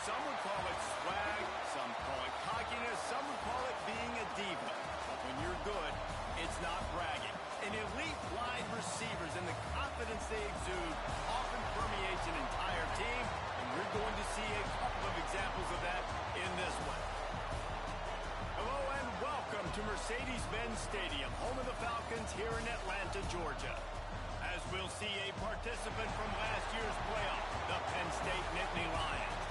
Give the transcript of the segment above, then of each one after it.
Some would call it swag, some call it cockiness, some would call it being a diva. But when you're good, it's not bragging. An elite wide receivers and the confidence they exude often permeates an entire team, and we're going to see a couple of examples of that in this one. Hello and welcome to Mercedes-Benz Stadium, home of the Falcons here in Atlanta, Georgia. As we'll see a participant from last year's playoff, the Penn State Nittany Lions,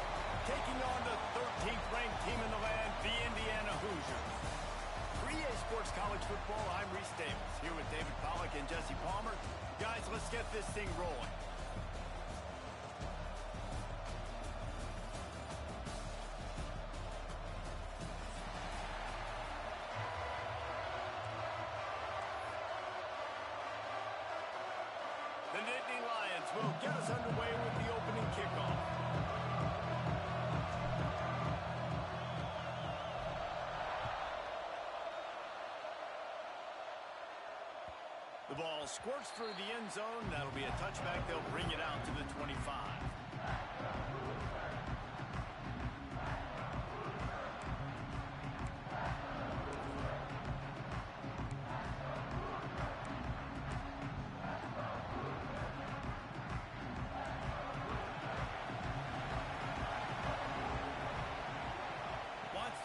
taking on the 13th ranked team in the land, the Indiana Hoosiers. For EA Sports College Football, I'm Reese Davis, here with David Pollack and Jesse Palmer. Guys, let's get this thing rolling. The Nittany Lions will get us underway with the opening kickoff. The ball squirts through the end zone. That'll be a touchback. They'll bring it out to the 25.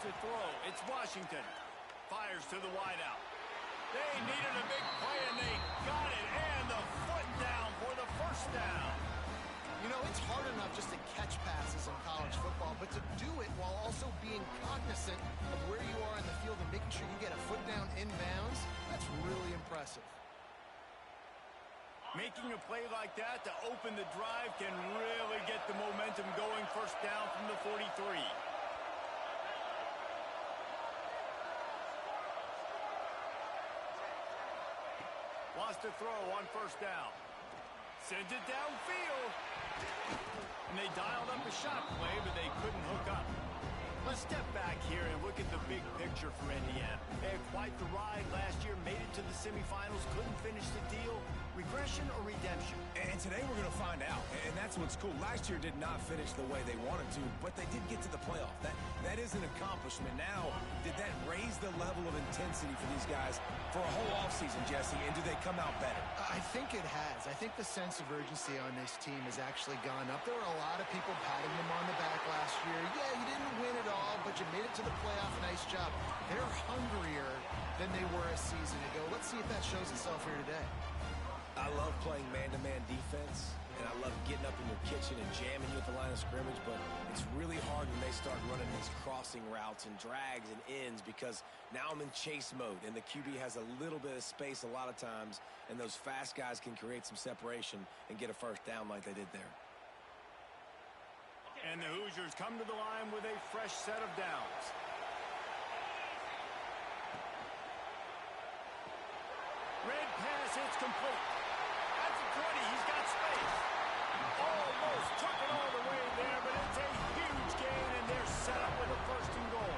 To throw, it's Washington. Fires to the wideout. They needed a big play, and they got it. And the foot down for the first down. You know, it's hard enough just to catch passes in college football, but to do it while also being cognizant of where you are in the field and making sure you get a foot down inbounds, that's really impressive. Making a play like that to open the drive can really get the momentum going. First down from the 43. Wants to throw on first down. Sends it downfield. And they dialed up a shot play, but they couldn't hook up. Let's step back here and look at the big picture for Indiana. They had quite the ride last year, made it to the semifinals, couldn't finish the deal. Regression or redemption? And today we're going to find out, and that's what's cool. Last year did not finish the way they wanted to, but they did get to the playoff. That is an accomplishment. Now, did that raise the level of intensity for these guys for a whole offseason, Jesse, and do they come out better? I think it has. I think the sense of urgency on this team has actually gone up. There were a lot of people patting them on the back last year. Yeah, you didn't win it all, but you made it to the playoff. Nice job. They're hungrier than they were a season ago. Let's see if that shows itself here today. I love playing man-to-man defense, and I love getting up in your kitchen and jamming you at the line of scrimmage, but it's really hard when they start running these crossing routes and drags and ends because now I'm in chase mode, and the QB has a little bit of space a lot of times, and those fast guys can create some separation and get a first down like they did there. And the Hoosiers come to the line with a fresh set of downs. Red pass, it's complete. At the 20, he's got space. Almost took it all the way there, but it's a huge gain, and they're set up with a first and goal.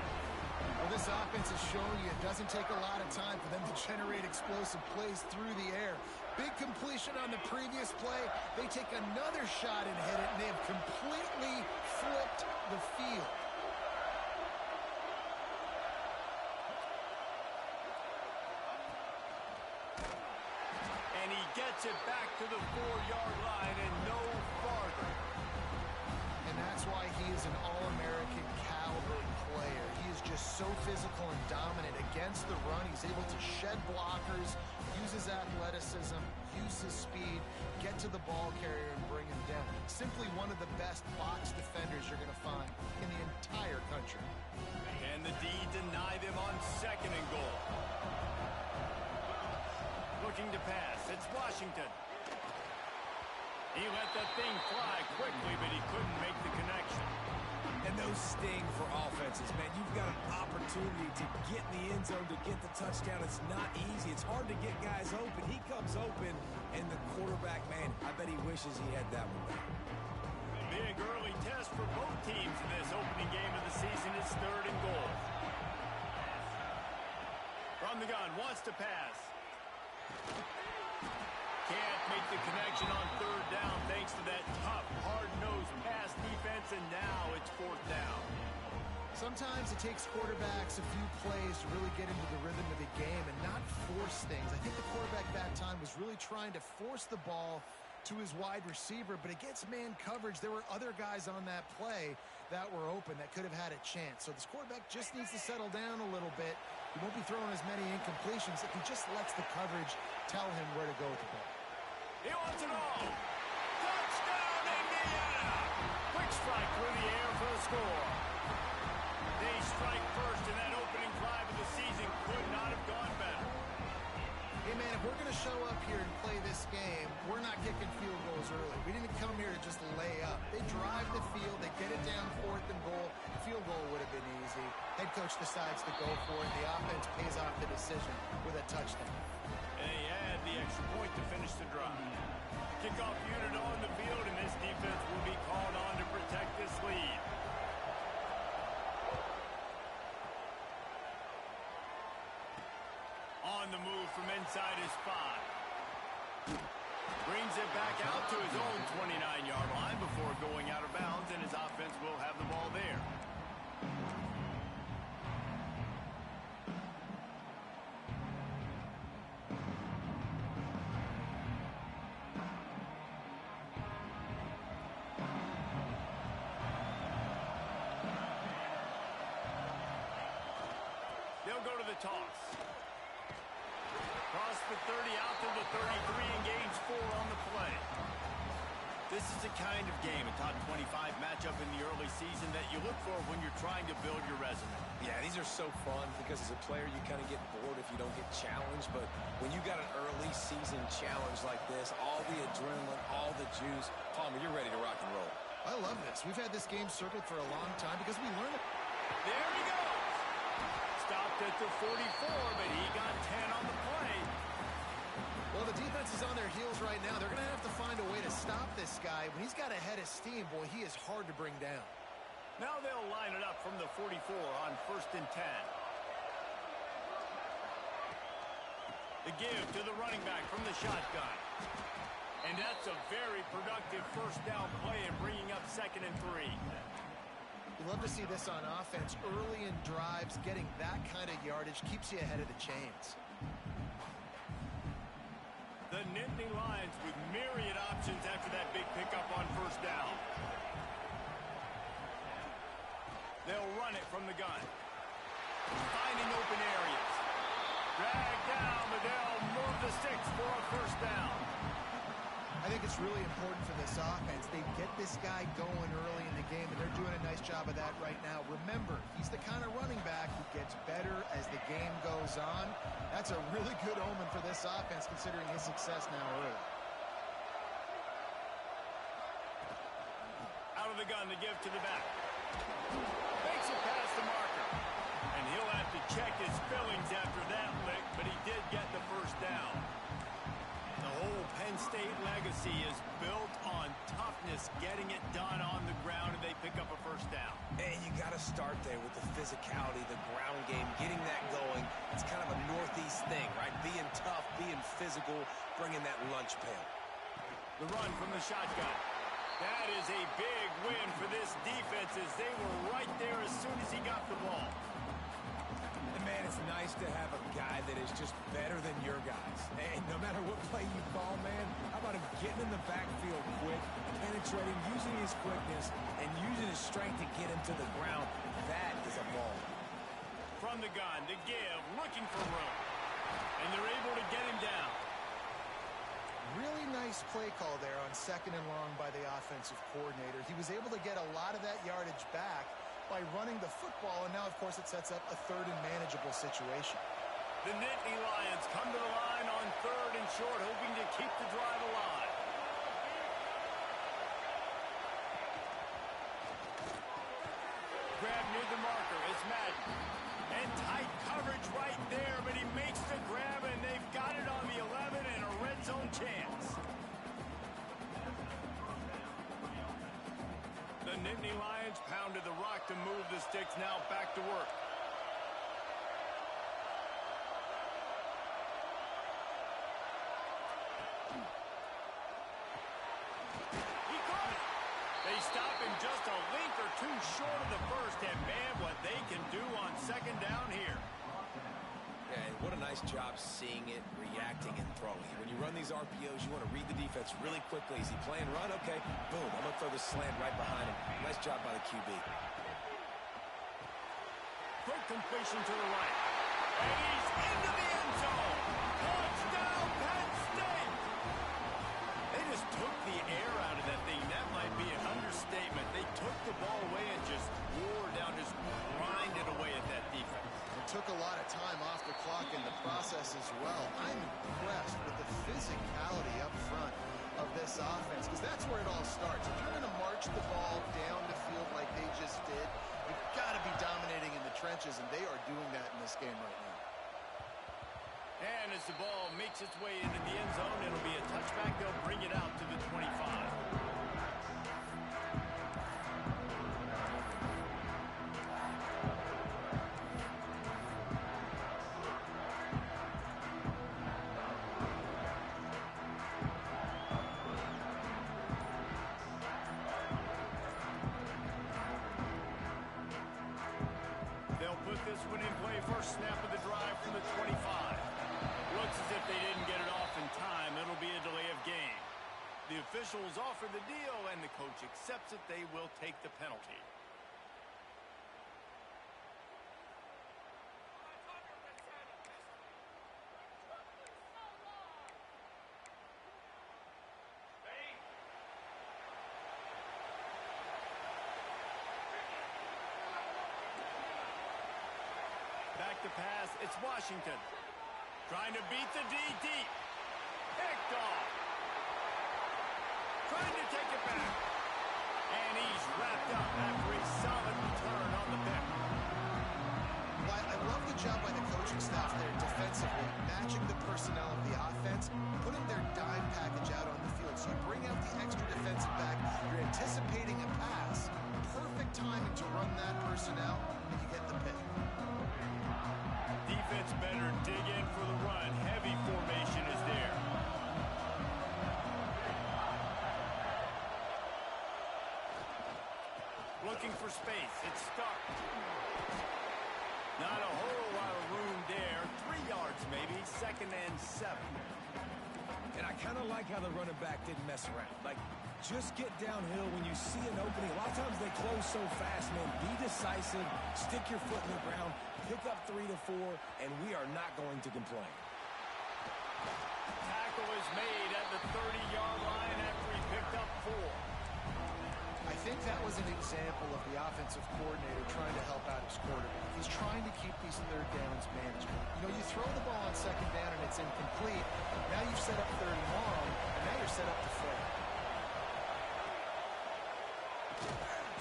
Well, this offense has shown you it doesn't take a lot of time for them to generate explosive plays through the air. Big completion on the previous play. They take another shot and hit it, and they have completely flipped the field. And he gets it back to the 4-yard line and no farther. And that's why he is an All-American caliber player. He is just so physical and dominant against the run. He's able to shed blockers, use his athleticism, use his speed, get to the ball carrier and bring him down. Simply one of the best box defenders you're going to find in the entire country. And the D deny them on second and goal. Looking to pass. It's Washington. He let that thing fly quickly, but he couldn't make the connection. And those sting for offenses, man. You've got an opportunity to get in the end zone, to get the touchdown. It's not easy. It's hard to get guys open. He comes open, and the quarterback, man, I bet he wishes he had that one back. Big early test for both teams in this opening game of the season. It's third and goal. From the gun, wants to pass. Can't make the connection on third down thanks to that tough, hard-nosed pass defense, and now it's fourth Sometimes it takes quarterbacks a few plays to really get into the rhythm of the game and not force things. I think the quarterback that time was really trying to force the ball to his wide receiver, but against man coverage, there were other guys on that play that were open that could have had a chance. So this quarterback just needs to settle down a little bit. He won't be throwing as many incompletions if he just lets the coverage tell him where to go with the ball. He wants it all. Touchdown, Indiana! Quick strike through the air for the score. They strike first, and that opening drive of the season could not have gone better. Hey, man, if we're going to show up here and play this game, we're not kicking field goals early. We didn't come here to just lay up. They drive the field. They get it down 4th and goal. Field goal would have been easy. Head coach decides to go for it. The offense pays off the decision with a touchdown. And they add the extra point to finish the drive. Kickoff unit on the field, and this defense will be called on to protect this lead. On the move from inside his 5. Brings it back out to his own 29-yard line before going out of bounds, and his offense will have the ball there. They'll go to the toss. Cross the 30 out to the 33 and gains 4 on the play. This is the kind of game, a top 25 matchup in the early season that you look for when you're trying to build your resume. Yeah, these are so fun because as a player you kind of get bored if you don't get challenged, but when you got an early season challenge like this, all the adrenaline, all the juice, Palmer, you're ready to rock and roll. I love this. We've had this game circled for a long time because we learn it. There he goes. Stopped at the 44, but he got 10 on the play. Well, the defense is on their heels right now. They're going to have to find a way to stop this guy. When he's got a head of steam, boy, he is hard to bring down. Now they'll line it up from the 44 on 1st and 10. The give to the running back from the shotgun. And that's a very productive first down play and bringing up 2nd and 3. You love to see this on offense. Early in drives, getting that kind of yardage keeps you ahead of the chains. The Nittany Lions with myriad options after that big pickup on 1st down. They'll run it from the gun. Finding open areas. Drag down, but they'll move the sticks for a 1st down. I think it's really important for this offense. They get this guy going early in the game, and they're doing a nice job of that right now. Remember, he's the kind of running back who gets better as the game goes on. That's a really good omen for this offense, considering his success now early. Out of the gun to give to the back. Makes it past the marker. And he'll have to check his fillings after that lick, but he did get the 1st down. The whole Penn State legacy is built on toughness, getting it done on the ground, and they pick up a 1st down. And you got to start there with the physicality, the ground game, getting that going. It's kind of a Northeast thing, right? Being tough, being physical, bringing that lunch pail. The run from the shotgun. That is a big win for this defense as they were right there as soon as he got the ball. And man, it's nice to have a guy that is just better than your guys. And no matter what play you call, man, how about him getting in the backfield quick, penetrating, using his quickness, and using his strength to get him to the ground. That is a ball. From the gun, the give, looking for room. And they're able to get him down. Really nice play call there on 2nd and long by the offensive coordinator. He was able to get a lot of that yardage back by running the football, and now, of course, it sets up a 3rd and manageable situation. The Nittany Lions come to the line on 3rd and short, hoping to keep the drive alive. Grab near the marker is Madden. And tight coverage right there, but he makes the grab, and they've got it on the 11 and a red zone chance. The Nittany Lions pounded the rock to move the sticks, now back to work. He caught it. They stop him just a length or two short of the 1st, and man, what they nice job seeing it, reacting, and throwing. When you run these RPOs, you want to read the defense really quickly. Is he playing run? Okay, boom. I'm going to throw the slant right behind him. Nice job by the QB. Quick completion to the right. And he's into the end zone. Touchdown, Penn State. They just took the air out of that thing. That might be an understatement. They took the ball away and just wore down, just grinded away at that defense. It took a lot of time off the clock in the process as well. I'm impressed with the physicality up front of this offense, because that's where it all starts. If you're going to march the ball down the field like they just did, you've got to be dominating in the trenches, and they are doing that in this game right now. And as the ball makes its way into the end zone, it'll be a touchback. They'll bring it out to the 25. They'll put this one in play. First snap of the drive from the 25. Looks as if they didn't get it off in time. It'll be a delay of game. The officials offer the deal, and the coach accepts it. They will take the penalty. Back to pass. It's Washington. Trying to beat the D deep. Picked off. Trying to take it back. And he's wrapped up after a solid return on the pick. Well, I love the job by the coaching staff there defensively, matching the personnel of the offense, putting their dime package out on the field. So you bring out the extra defensive back, you're anticipating a pass, perfect timing to run that personnel, and you get the pick. Defense better dig in for the run. Heavy formation is there. Looking for space. It's stuck. Not a whole lot of room there. 3 yards maybe. 2nd and 7. And I kind of like how the running back didn't mess around. Like, just get downhill when you see an opening. A lot of times they close so fast, man. Be decisive. Stick your foot in the ground. Pick up 3 to 4, and we are not going to complain. Tackle is made at the 30-yard line after he picked up 4. I think that was an example of the offensive coordinator trying to help out his quarterback. He's trying to keep these third downs manageable. You know, you throw the ball on 2nd down and it's incomplete. Now you've set up 3rd and long, and now you're set up to fail.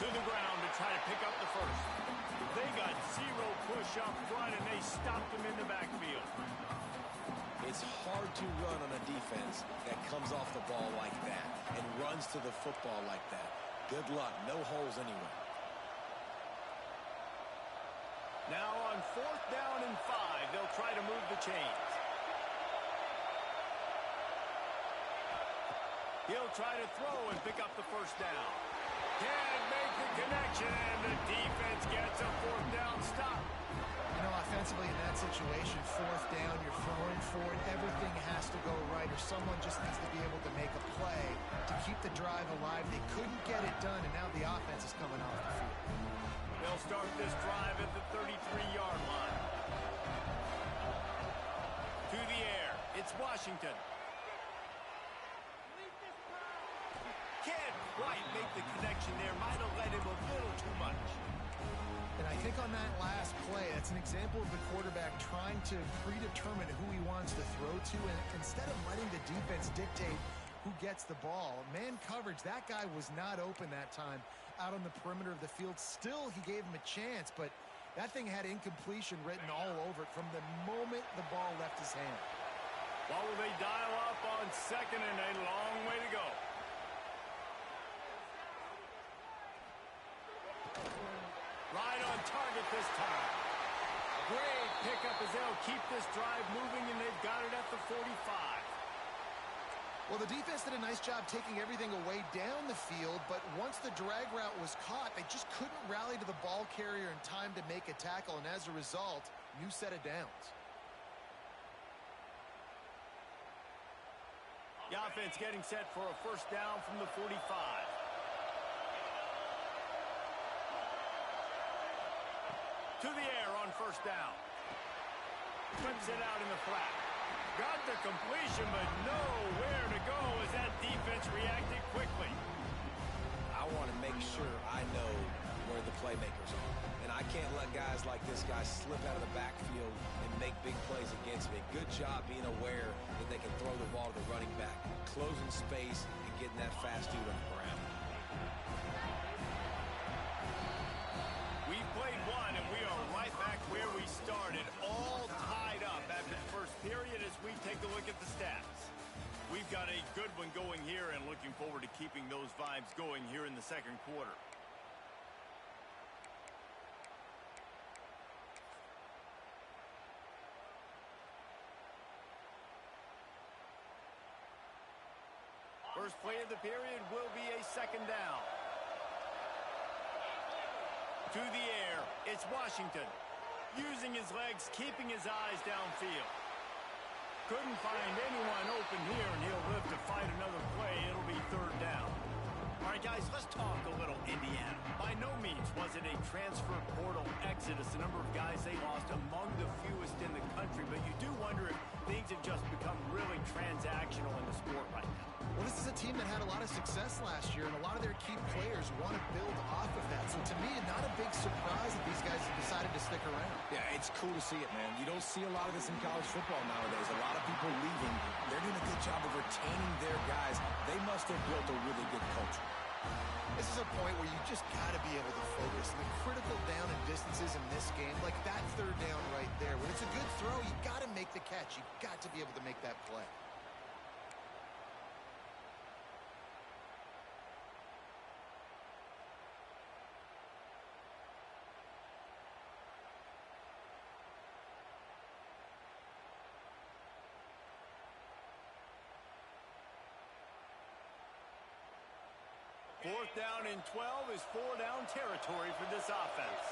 To the ground to try to pick up the first. They got 0 push up front, and they stopped him in the backfield. It's hard to run on a defense that comes off the ball like that and runs to the football like that. Good luck. No holes anywhere. Now on 4th down and 5, they'll try to move the chains. He'll try to throw and pick up the first down. Can't make the connection, and the defense gets a 4th down stop. You know, offensively in that situation, 4th down, you're throwing for it. Everything has to go right, or someone just needs to be able to make a play to keep the drive alive. They couldn't get it done, and now the offense is coming off the field. They'll start this drive at the 33-yard line. To the air, it's Washington. Can't quite make the connection there. Might have led him a little too much. And I think on that last play, that's an example of the quarterback trying to predetermine who he wants to throw to, and instead of letting the defense dictate who gets the ball. Man coverage, that guy was not open that time out on the perimeter of the field. Still, he gave him a chance, but that thing had incompletion written all over it from the moment the ball left his hand. What will they dial up on 2nd and a long way to go? Right on target this time. Great pickup as they'll keep this drive moving, and they've got it at the 45. Well, the defense did a nice job taking everything away down the field, but once the drag route was caught, they just couldn't rally to the ball carrier in time to make a tackle, and as a result, new set of downs. The offense getting set for a first down from the 45. To the air on first down. Flips it out in the flat. Got the completion, but nowhere to go as that defense reacted quickly. I want to make sure I know where the playmakers are. And I can't let guys like this guy slip out of the backfield and make big plays against me. Good job being aware that they can throw the ball to the running back, closing space, and getting that fast dude on the ground. We played one, and we are right back where we started, all tied up after the first period as we take a look at the stats. We've got a good one going here and looking forward to keeping those vibes going here in the second quarter. First play of the period will be a second down. To the air, it's Washington. Using his legs, keeping his eyes downfield. Couldn't find anyone open here, and he'll live to fight another play. It'll be third down. All right, guys, let's talk a little Indiana. By no means was it a transfer portal exodus. The number of guys they lost among the fewest in the country, but you do wonder if things have just become really transactional in the sport right now. Well, this is a team that had a lot of success last year, and a lot of their key players want to build off of that. So to me, not a big surprise that these guys have decided to stick around. Yeah, it's cool to see it, man. You don't see a lot of this in college football nowadays. A lot of people leaving. They're doing a good job of retaining their guys. They must have built a really good culture. This is a point where you just got to be able to focus. The critical down and distances in this game, like that third down right there. When it's a good throw, you got to make the catch. You got to be able to make that play. Fourth down and 12 is four-down territory for this offense.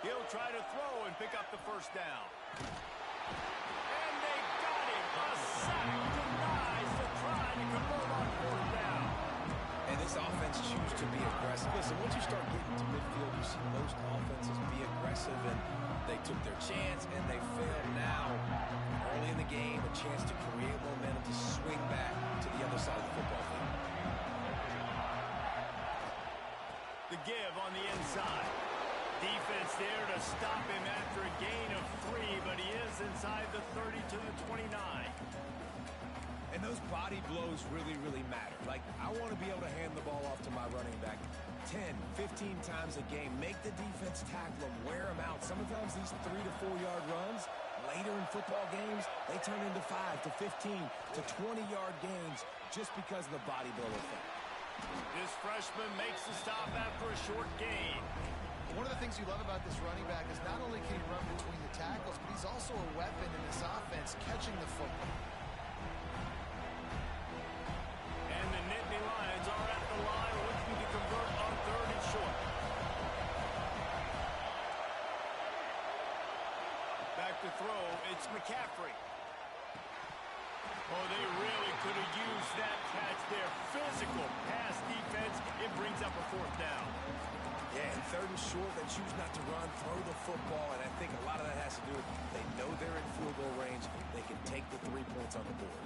He'll try to throw and pick up the first down. And they got him. A sack denies the try to convert on fourth down. And this offense chooses to be aggressive. Listen, once you start getting to midfield, you see most offenses be aggressive, and they took their chance, and they failed now. Early in the game, a chance to create momentum to swing back to the other side of the football field. The give on the inside. Defense there to stop him after a gain of 3, but he is inside the 30 to the 29. And those body blows really, really matter. Like, I want to be able to hand the ball off to my running back 10, 15 times a game. Make the defense tackle him, wear him out. Sometimes these 3 to 4 yard runs, later in football games, they turn into 5 to 15 to 20-yard gains just because of the body blow effect. This freshman makes the stop after a short gain. One of the things you love about this running back is not only can he run between the tackles, but he's also a weapon in this offense, catching the football. And the Nittany Lions are at the line looking to convert on third and short. Back to throw, it's McCaffrey. Oh, they really could have used that catch there. Physical pass defense. It brings up a fourth down. Yeah, and third and short, they choose not to run, throw the football, and I think a lot of that has to do with they know they're in field goal range. They can take the 3 points on the board.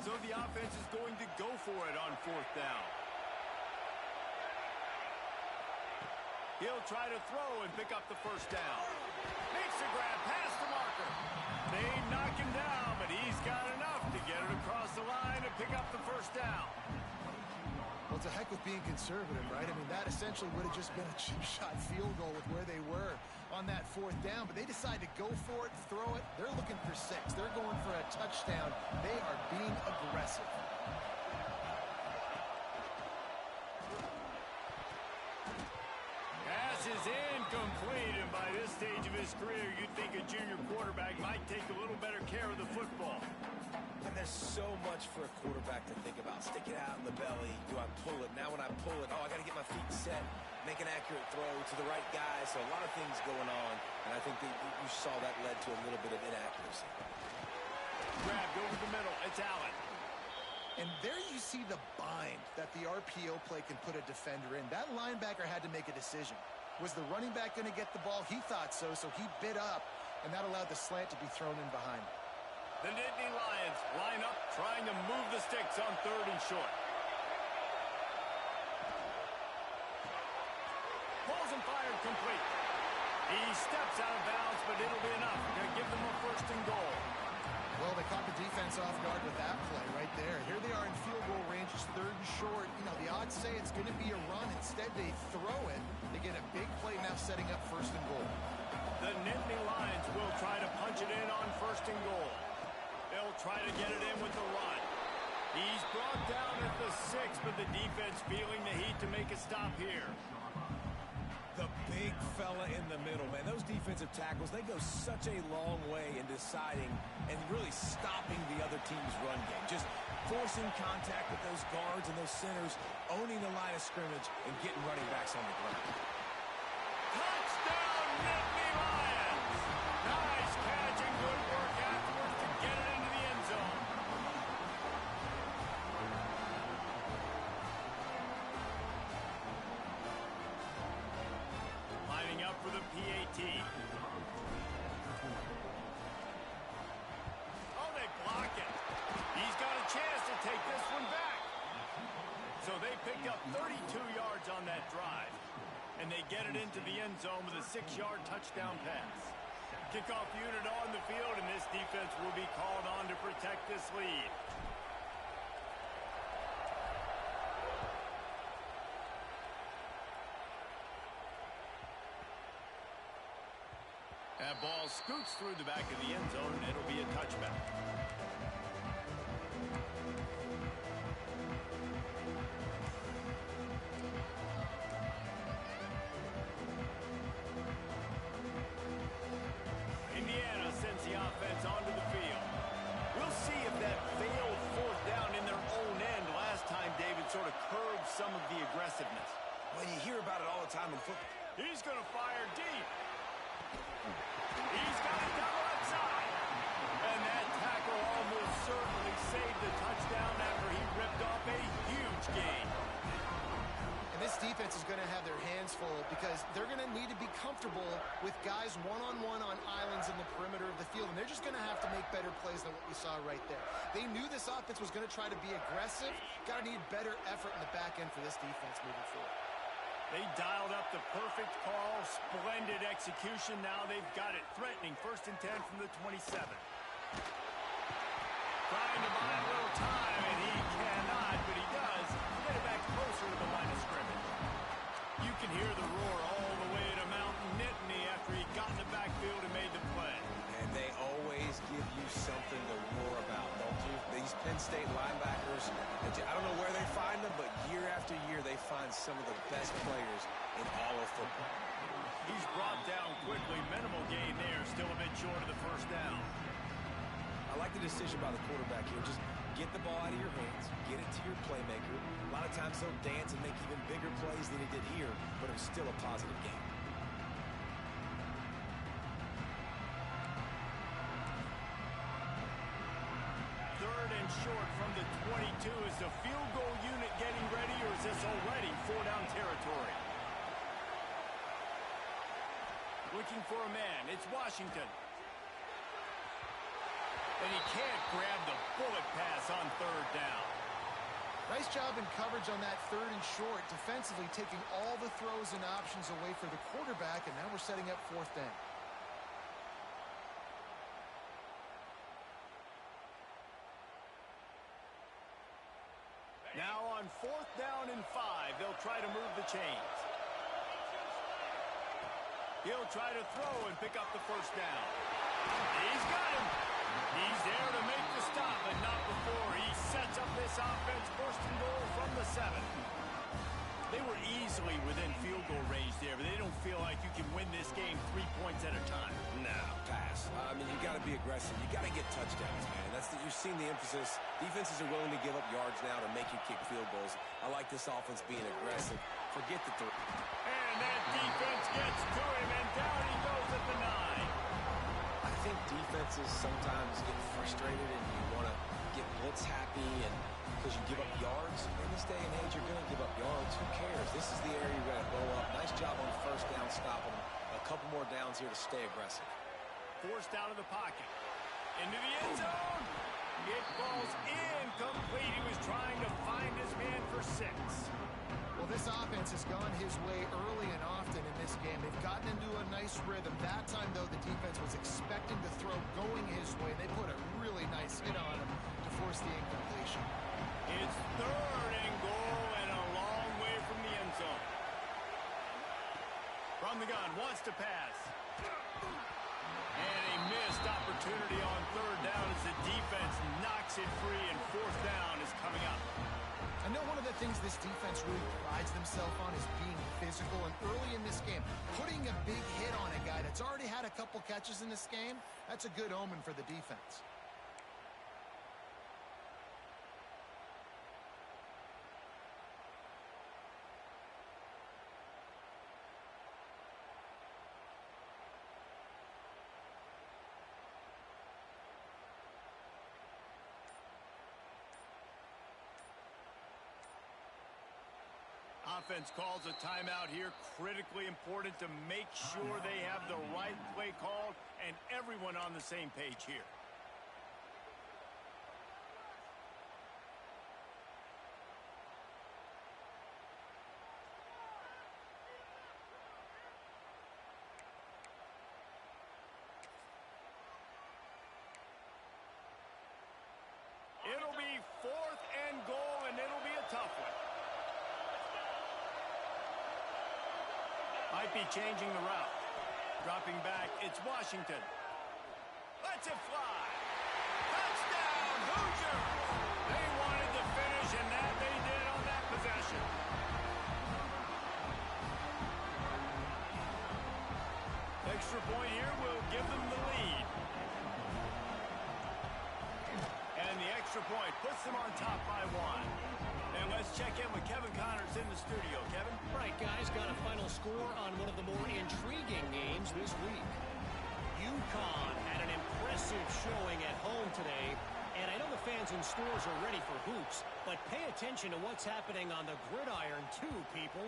So the offense is going to go for it on fourth down. He'll try to throw and pick up the first down. Makes the grab past the marker. They knock him down, but he's got enough to get it across the line and pick up the first down. Well, it's a heck with being conservative, right? I mean, that essentially would have just been a chip shot field goal with where they were on that fourth down, but they decide to go for it, throw it. They're looking for 6. They're going for a touchdown. They are being aggressive. Pass is incomplete, and by this stage of his career, you'd think a junior quarterback might take a little better care of the football. And there's so much for a quarterback to think about. Stick it out in the belly. Do I pull it? Now when I pull it, oh, I got to get my feet set. make an accurate throw to the right guy. So a lot of things going on, and I think that you saw that led to a little bit of inaccuracy. Grabbed over the middle. It's Allen. And there you see the bind that the RPO play can put a defender in. That linebacker had to make a decision. Was the running back going to get the ball? He thought so, so he bit up, and that allowed the slant to be thrown in behind. The Nittany Lions line up, trying to move the sticks on 3rd and short. Pulls and fired complete. He steps out of bounds, but it'll be enough. Going to give them a 1st and goal. Well, they caught the defense off guard with that play right there. Here they are in field goal range. It's 3rd and short. You know, the odds say it's going to be a run. Instead, they throw it. They get a big play now setting up 1st and goal. The Nittany Lions will try to punch it in on 1st and goal. They'll try to get it in with the run. He's brought down at the 6, but the defense feeling the heat to make a stop here. The big fella in the middle, man. Those defensive tackles, they go such a long way in deciding and really stopping the other team's run game. Just forcing contact with those guards and those centers, owning the line of scrimmage, and getting running backs on the ground. Touchdown, Nittany Lions! Nice catch and good work afterwards to get it into the end zone. Lining up for the PAT. Oh, they block it. He's got a chance to take this one back. So they picked up 32 yards on that drive. And they get it into the end zone with a 6-yard touchdown pass. Kickoff unit on the field, and this defense will be called on to protect this lead. That ball scoots through the back of the end zone, and it'll be a touchback. Indiana sends the offense onto the field. We'll see if that failed 4th down in their own end last time David sort of curbed some of the aggressiveness. Well, you hear about it all the time in football. He's going to fire deep. He's got it down left side. And that tackle almost certainly saved the touchdown after he ripped off a huge gain. And this defense is going to have their hands full because they're going to need to be comfortable with guys one-on-one on islands in the perimeter of the field. And they're just going to have to make better plays than what we saw right there. They knew this offense was going to try to be aggressive. Got to need better effort in the back end for this defense moving forward. They dialed up the perfect call. Splendid execution. Now they've got it. Threatening 1st and 10 from the 27. Trying to buy a little time, and he cannot, but he does get it back closer to the line of scrimmage. You can hear the roar all the way to Mountain Nittany after he got in the backfield and made the play. And they always give you something to roar about, don't you? These Penn State linebackers, I don't know where they find them, but year after year they find some of the best players in all of football. He's brought down quickly. Minimal gain there. Still a bit short of the 1st down. I like the decision by the quarterback here. Just get the ball out of your hands, get it to your playmaker. A lot of times they'll dance and make even bigger plays than he did here, but it was still a positive game. Short from the 22. Is the field goal unit getting ready, or is this already 4-down territory? Looking for a man. It's Washington. And he can't grab the bullet pass on 3rd down. Nice job in coverage on that 3rd and short, defensively taking all the throws and options away for the quarterback, and now we're setting up 4th down. Now on 4th down and 5, they'll try to move the chains. He'll try to throw and pick up the 1st down. He's got him. He's there to make the stop, but not before he sets up this offense 1st and goal from the 7. They were easily within field goal range there, but they don't feel like you can win this game 3 points at a time. No, pass. I mean, you got to be aggressive. You got to get touchdowns, man. You're seeing the emphasis. Defenses are willing to give up yards now to make you kick field goals. I like this offense being aggressive. Forget the And that defense gets to him, and down he goes at the 9. I think defenses sometimes get frustrated and you want to get blitz happy and because you give up yards. In this day and age, you're going to give up yards. Who cares? This is the area you're going to blow up. Nice job on first down stopping them. A couple more downs here to stay aggressive. Forced out of the pocket. Into the end zone. It falls incomplete. He was trying to find his man for 6. Well, this offense has gone his way early and often in this game. They've gotten into a nice rhythm. That time, though, the defense was expecting to throw going his way. They put a really nice hit on him to force the incompletion. It's 3rd and goal and a long way from the end zone. From the gun, wants to pass. And a missed opportunity on 3rd down as the defense knocks it free, and 4th down is coming up. I know one of the things this defense really prides themselves on is being physical, and early in this game, putting a big hit on a guy that's already had a couple catches in this game, that's a good omen for the defense. Offense calls a timeout here. Critically important to make sure they have the right play called and everyone on the same page here. It'll be 4th and goal, and it'll be a tough one. Might be changing the route. Dropping back, it's Washington. Lets it fly. Touchdown, Hoosiers! They wanted the finish, and that they did on that possession. Extra point here will give them the lead. And the extra point puts them on top by 1. And let's check in with Kevin Connors in the studio. Kevin? Right, guys, got a final score on one of the more intriguing games this week. UConn had an impressive showing at home today, and I know the fans in stores are ready for hoops, but pay attention to what's happening on the gridiron too, people.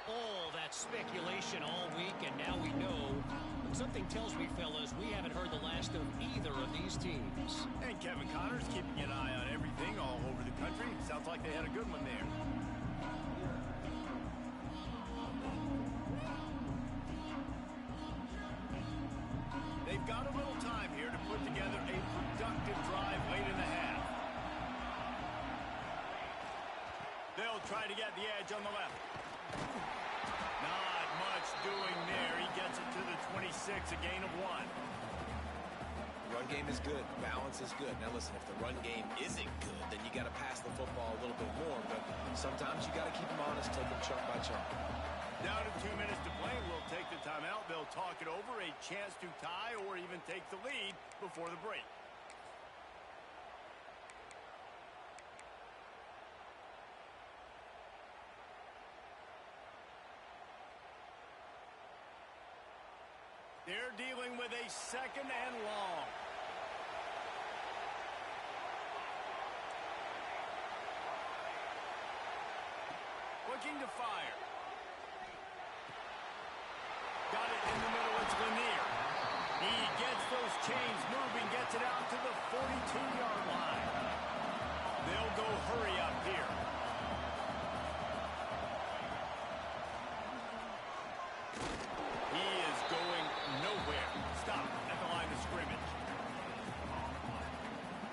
All that speculation all week, and now we know. But something tells me, fellas, we haven't heard the last of either of these teams. And Kevin Connors keeping an eye on everything all over the country. Sounds like they had a good one there. They've got a little time here to put together a productive drive late in the half. They'll try to get the edge on the left. Not much doing there. He gets it to the 26, a gain of 1. Run game is good. Balance is good. Now listen, if the run game isn't good, then you got to pass the football a little bit more. But sometimes you got to keep them honest, take them chunk by chunk. Down to 2 minutes to play. We'll take the timeout. They'll talk it over. A chance to tie or even take the lead before the break. They're dealing with a 2nd and long. Looking to fire. Got it in the middle. It's Lanier. He gets those chains moving, gets it out to the 42-yard line. They'll go hurry up here. He is going nowhere. Stop at the line of scrimmage.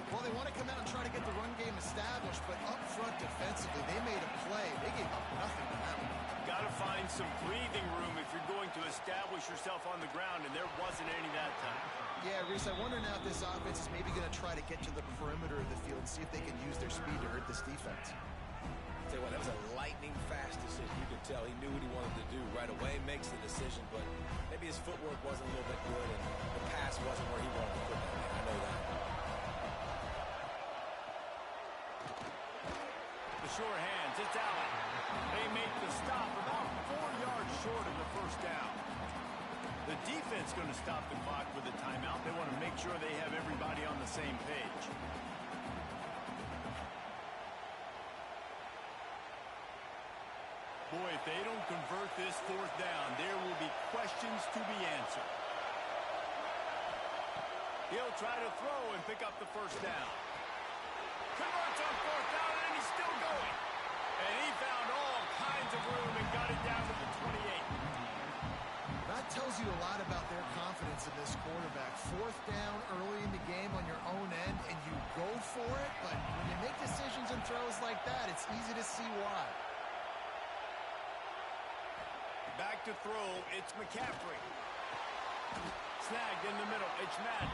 Well, they want to come out and try to get the run game established, but up front defensively, they made a play. They gave up nothing to them. Got to find some breathing room if you're going to establish yourself on the ground, and there wasn't any that time. Yeah, Reese, I wonder now if this offense is maybe going to try to get to the perimeter of the field and see if they can use their speed to hurt this defense. Tell you what, that was a lightning-fast decision. You could tell he knew what he wanted to do right away, makes the decision, but maybe his footwork wasn't a little bit good, and the pass wasn't where he wanted to put that in. I know that. The sure hands, it's Allen. They make the stop about 4 short of the first down. The defense going to stop the clock with a timeout. They want to make sure they have everybody on the same page. Boy, if they don't convert this fourth down, there will be questions to be answered. He'll try to throw and pick up the first down. Converts on fourth down, and he's still going. And he found all kinds of room and got it down to the 28. That tells you a lot about their confidence in this quarterback. Fourth down early in the game on your own end, and you go for it. But when you make decisions and throws like that, it's easy to see why. Back to throw, it's McCaffrey. Snagged in the middle, it's Madden.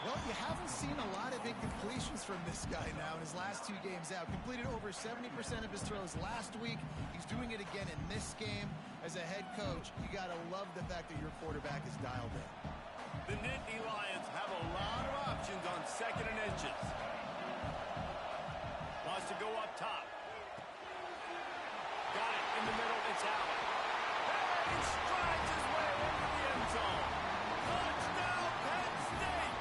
Well, you haven't seen a lot of incompletions from this guy now in his last 2 games out. Completed over 70% of his throws last week. He's doing it again in this game. As a head coach, you got to love the fact that your quarterback is dialed in. The Nittany Lions have a lot of options on 2nd and inches. Wants to go up top. Got it in the middle, it's Allen. He strides his way into the end zone. Touchdown, Penn State!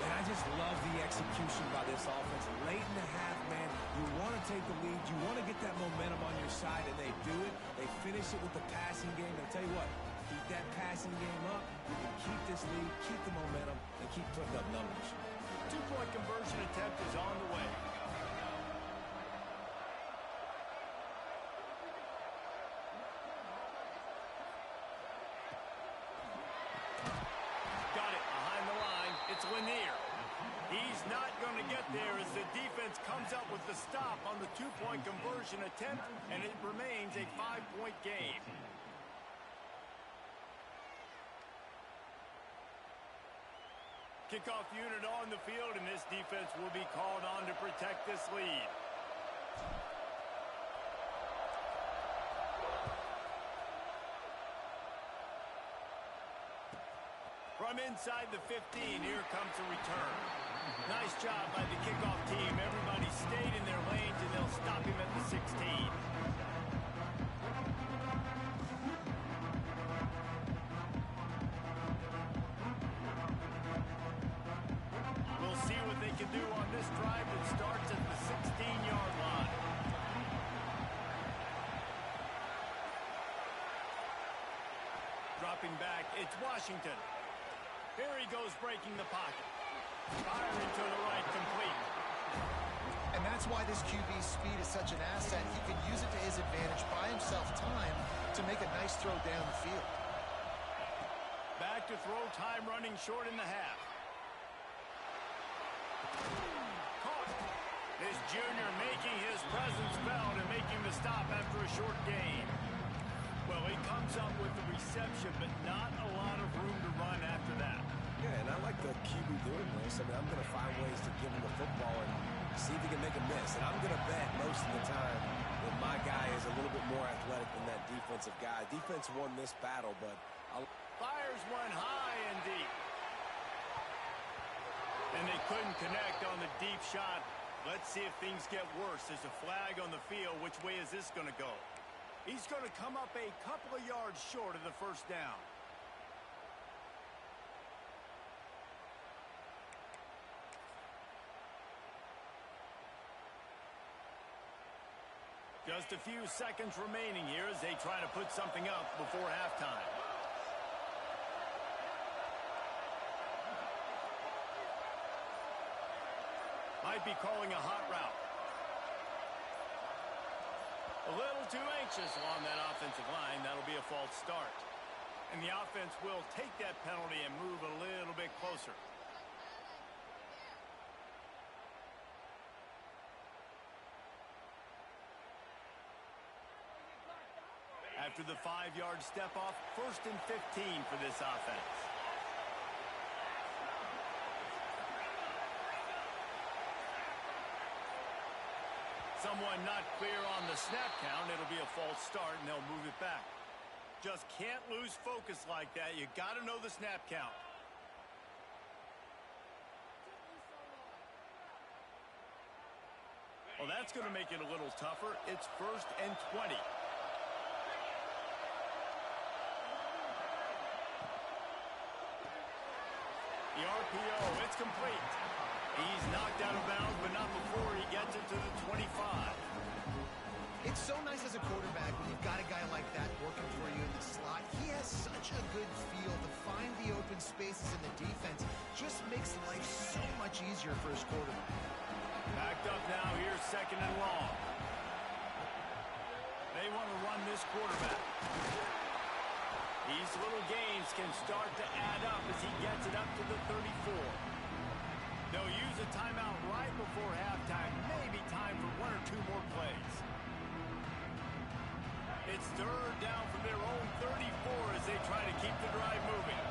And I just love the execution by this offense. Late in the half, man, you want to take the lead. You want to get that momentum on your side, and they do it. They finish it with the passing game. I'll tell you what, keep that passing game up. You can keep this lead, keep the momentum, and keep putting up numbers. 2-point conversion attempt is on the way. Lanier. He's not going to get there as the defense comes up with the stop on the 2-point conversion attempt, and it remains a 5-point game. Kickoff unit on the field, and this defense will be called on to protect this lead. From inside the 15, here comes a return. Nice job by the kickoff team. Everybody stayed in their lanes, and they'll stop him at the 16. We'll see what they can do on this drive that starts at the 16-yard line. Dropping back, it's Washington. Here he goes, breaking the pocket. Firing to the right, complete. And that's why this QB's speed is such an asset. He can use it to his advantage, buy himself time to make a nice throw down the field. Back to throw, time running short in the half. Caught. This junior making his presence felt and making the stop after a short gain. Well, he comes up with the reception, but not a lot of room to run after that. Yeah, and I like the QB doing this. I mean, I'm going to find ways to give him the football and see if he can make a miss. And I'm going to bet most of the time that my guy is a little bit more athletic than that defensive guy. Defense won this battle, but fires one high and deep. And they couldn't connect on the deep shot. Let's see if things get worse. There's a flag on the field. Which way is this going to go? He's going to come up a couple of yards short of the first down. Just a few seconds remaining here as they try to put something up before halftime. Might be calling a hot route. A little too anxious along that offensive line. That'll be a false start. And the offense will take that penalty and move a little bit closer. After the 5-yard step off, 1st and 15 for this offense. Someone not clear on the snap count. It'll be a false start, and they'll move it back. Just can't lose focus like that. You got to know the snap count. Well, that's going to make it a little tougher. It's 1st and 20. complete. He's knocked out of bounds, but not before he gets it to the 25. It's so nice as a quarterback when you've got a guy like that working for you in the slot. He has such a good feel to find the open spaces in the defense. Just makes life so much easier for his quarterback. Backed up now. Here's second and long. They want to run this quarterback. These little gains can start to add up as he gets it up to the 34. They'll use a timeout right before halftime. Maybe time for one or two more plays. It's third down from their own 34 as they try to keep the drive moving.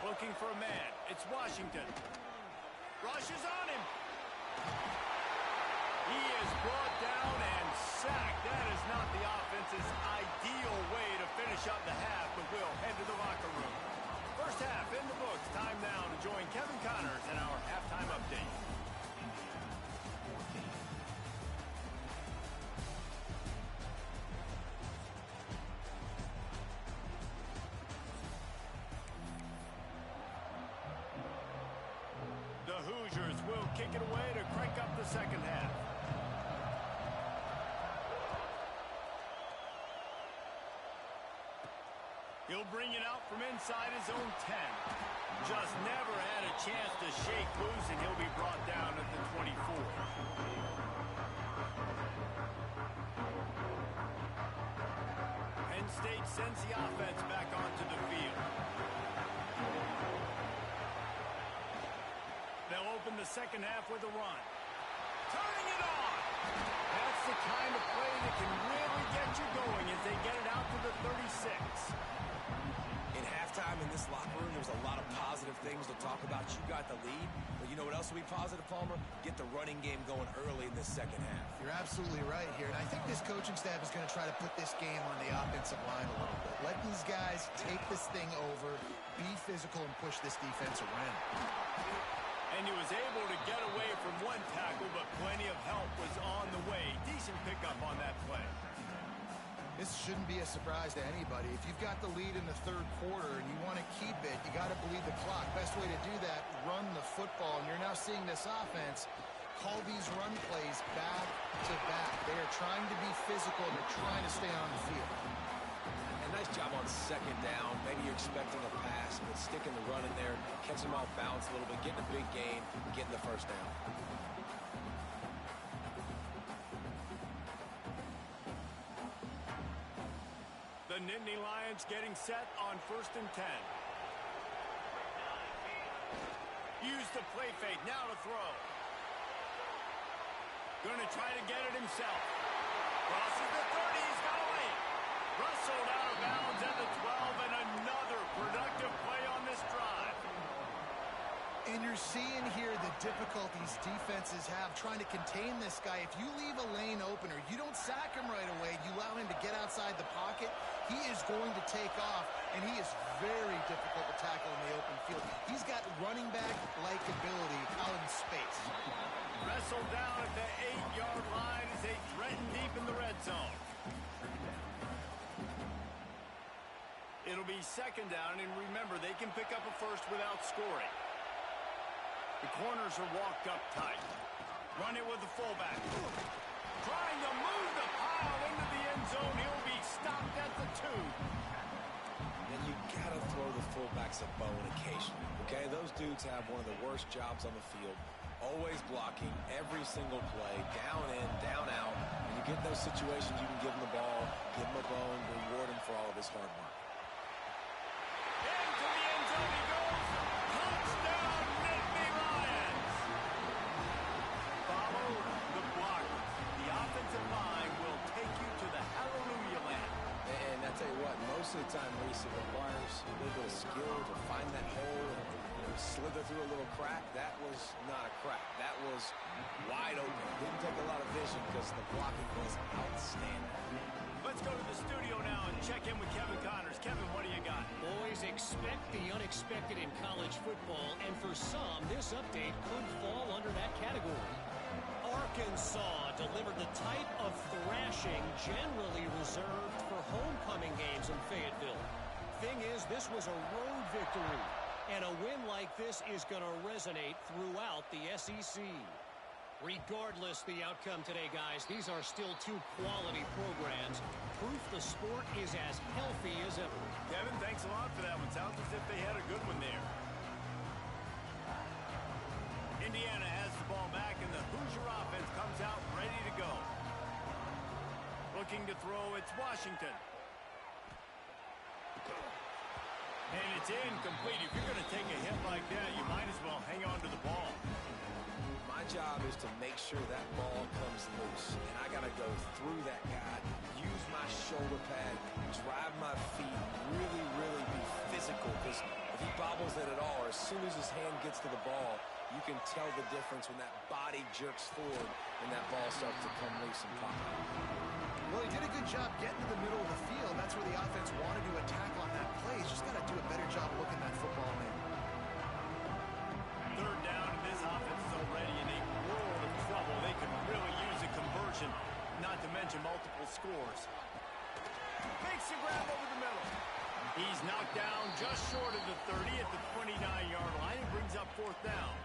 Looking for a man. It's Washington. Rushes on him. He is brought down and sacked. That is not the offense's ideal way to finish up the half, but we'll head to the locker room. First half in the books. Time now to join Kevin Connors in our halftime update. The Hoosiers will kick it away to crank up the second half. He'll bring it out from inside his own 10. Just never had a chance to shake loose, and he'll be brought down at the 24. Penn State sends the offense back onto the field. They'll open the second half with a run. Turning it on! That's the kind of play that can really get you going as they get it out to the 36. In halftime in this locker room, there's a lot of positive things to talk about. You got the lead, but you know what else will be positive, Palmer? Get the running game going early in this second half. You're absolutely right here, and I think this coaching staff is going to try to put this game on the offensive line a little bit. Let these guys take this thing over, be physical, and push this defense around. And he was able to get away from one tackle, but plenty of help was on the way. Decent pickup on that play. This shouldn't be a surprise to anybody. If you've got the lead in the third quarter and you want to keep it, you got to bleed the clock. Best way to do that, run the football. And you're now seeing this offense call these run plays back to back. They are trying to be physical, and they're trying to stay on the field. And nice job on second down. Maybe you're expecting a pass, but sticking the run in there, catching them off balance a little bit, getting a big gain, getting the first down. The Nittany Lions getting set on 1st and 10. Use the play fake. Now to throw. Going to try to get it himself. Crosses the 30. He's got away. Rustled out of bounds at the 12, and another productive play on this drive. And you're seeing here the difficulties defenses have trying to contain this guy. If you leave a lane open or you don't sack him right away, you allow him to get outside the pocket, he is going to take off, and he is very difficult to tackle in the open field. He's got running back-like ability out in space. Wrestled down at the 8-yard line as they threaten deep in the red zone. It'll be second down, and remember, they can pick up a first without scoring. The corners are walked up tight. Run it with the fullback. Trying to move the pile into the end zone. He'll be stopped at the 2. And you gotta throw the fullbacks a bone occasionally, okay? Those dudes have one of the worst jobs on the field. Always blocking every single play, down in, down out. When you get in those situations, you can give him the ball, give him a bone, reward him for all of his hard work. Into the end zone he goes. Touchdown, Nittany Lions. Follow the blocker. The offensive line will take you to the hallelujah land. And I tell you what, most of the time, Reese, it requires a little bit of skill to find that hole and slither through a little crack. That was not a crack. That was wide open. Didn't take a lot of vision because the blocking was outstanding. Let's go to the studio now and check in with Kevin Connors. Kevin, what do you got? Boys, expect the unexpected in college football, and for some, this update could fall under that category. Arkansas delivered the type of thrashing generally reserved for homecoming games in Fayetteville. Thing is, this was a road victory, and a win like this is going to resonate throughout the SEC. Regardless the outcome today, guys, these are still two quality programs. Proof the sport is as healthy as ever. Kevin, thanks a lot for that one. Sounds as if they had a good one there. Indiana has the ball back, and the Hoosier offense comes out ready to go. Looking to throw, it's Washington. And it's incomplete. If you're going to take a hit like that, you might as well hang on to the ball. My job is to make sure that ball comes loose, and I got to go through that guy, use my shoulder pad, drive my feet, really be physical, because if he bobbles it at all, or as soon as his hand gets to the ball, you can tell the difference when that body jerks forward and that ball starts to come loose and pop out. Well, he did a good job getting to the middle of the field. That's where the offense wanted to attack on that play. He's just got to do a better job of looking that football in. Third down, and this offense is already in a world of trouble. They could really use a conversion, not to mention multiple scores. Makes the grab over the middle. He's knocked down just short of the 30 at the 29-yard line. It brings up fourth down.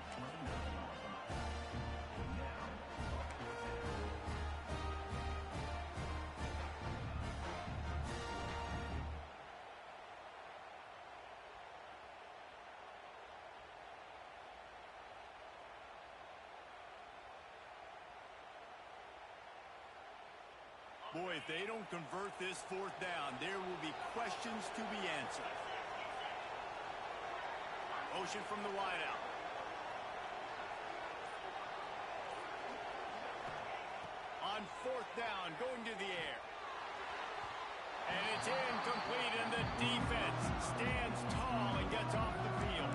Boy, if they don't convert this fourth down, there will be questions to be answered. Motion from the wideout. On fourth down, going to the air. And it's incomplete, and the defense stands tall and gets off the field.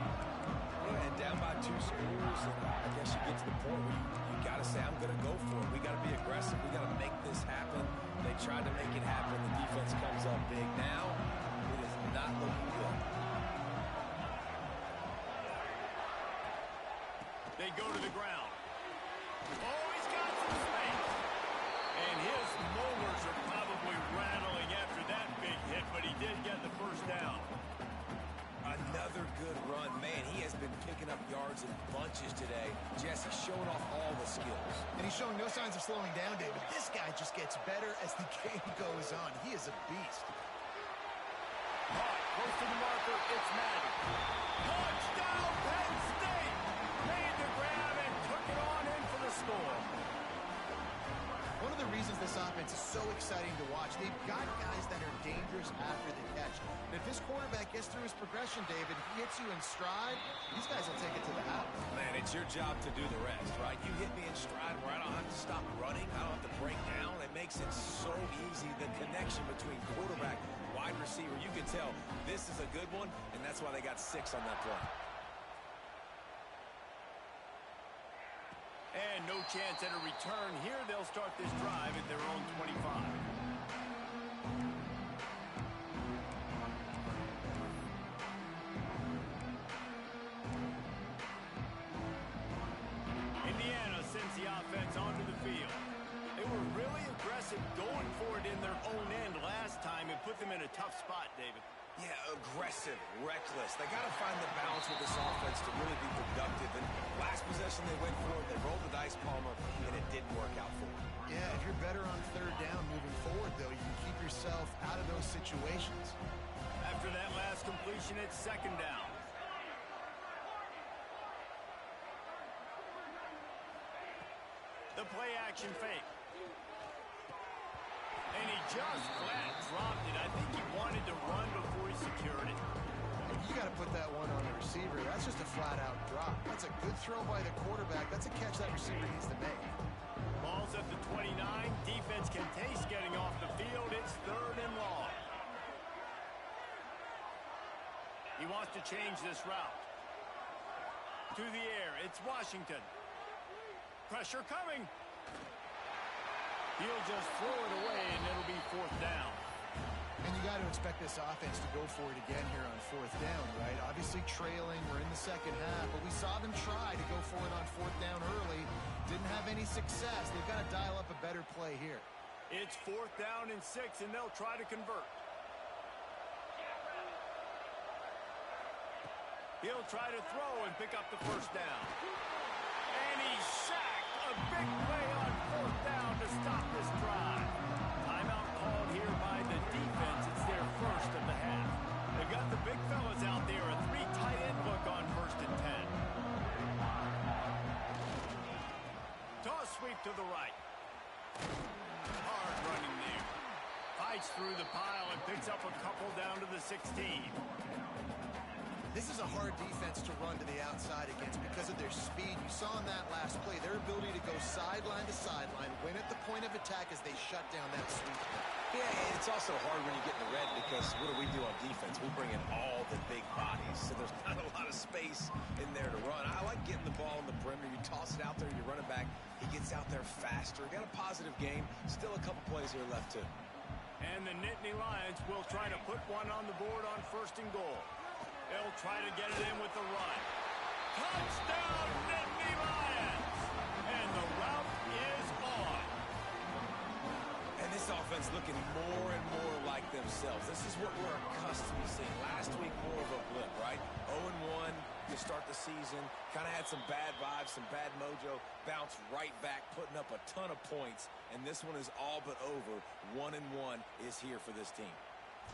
Yeah, and down by 2 scores, and I guess you get to the point where you got to say, I'm going to go for it. We got to be aggressive. We got to make this happen. They tried to make it happen. The defense comes up big. Now, it is not looking good. They go to the ground. Oh, he's got some space. And his molars are probably rattling after that big hit, but he did get the first down. Another good run. Man, he has been picking up yards in bunches today. Jesse showing off all the skills. And he's showing no signs of slowing down, David. This guy just gets better as the game goes on. He is a beast. Close to the marker, it's Madden. Touchdown, Penn State! Made the grab and took it on in for the score. One of the reasons this offense is so exciting to watch, they've got guys that are dangerous after the catch. And if this quarterback gets through his progression, David, he hits you in stride, these guys will take it to the house. Man, it's your job to do the rest, right? You hit me in stride where I don't have to stop running. I don't have to break down. It makes it so easy. The connection between quarterback, wide receiver, you can tell this is a good one, and that's why they got 6 on that play. And no chance at a return here. They'll start this drive at their own 25. Indiana sends the offense onto the field. They were really aggressive going for it in their own end last time and put them in a tough spot, David. Yeah, aggressive, reckless. They got to find the balance with this offense to really be productive. And last possession they went for it, they rolled the dice, Palmer, and it didn't work out for them. Yeah, if you're better on third down moving forward, though, you can keep yourself out of those situations. After that last completion, it's second down. The play action fake. And he just flat dropped it. I think he wanted to run before he secured it. You got to put that one on the receiver. That's just a flat-out drop. That's a good throw by the quarterback. That's a catch that receiver needs to make. Ball's at the 29. Defense can taste getting off the field. It's third and long. He wants to change this route. To the air. It's Washington. Pressure coming. He'll just throw it away, and it'll be fourth down. And you got to expect this offense to go for it again here on fourth down, right? Obviously trailing, we're in the second half, but we saw them try to go for it on fourth down early. Didn't have any success. They've got to dial up a better play here. It's fourth down and 6, and they'll try to convert. He'll try to throw and pick up the first down. And he's sacked. A big play on fourth down to stop this drive. Timeout called here by the defense. It's their first of the half. They've got the big fellas out there. A 3 tight end look on 1st and 10. Toss sweep to the right. Hard running there. Fights through the pile and picks up a couple down to the 16. This is a hard defense to run to the outside against because of their speed. You saw in that last play, their ability to go sideline to sideline, win at the point of attack as they shut down that sweep. Yeah, it's also hard when you get in the red because what do on defense? We bring in all the big bodies, so there's not a lot of space in there to run. I like getting the ball in the perimeter. You toss it out there, you run it back. He gets out there faster. Got a positive game. Still a couple plays here left, too. And the Nittany Lions will try to put one on the board on 1st and goal. They'll try to get it in with the run. Touchdown, Nittany Lions! And the route is on. And this offense looking more and more like themselves. This is what we're accustomed to seeing. Last week, more of a blip, right? 0-1 to start the season. Kind of had some bad vibes, some bad mojo. Bounced right back, putting up a ton of points. And this one is all but over. 1-1 is here for this team.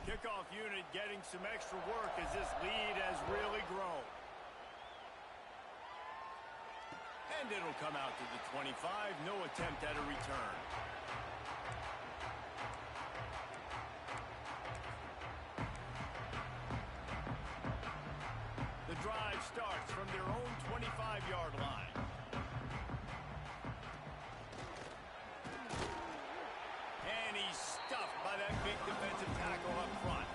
Kickoff unit getting some extra work as this lead has really grown. And it'll come out to the 25. No attempt at a return. The drive starts from their own 25-yard line. And he's stuffed by that big defensive tackle up front.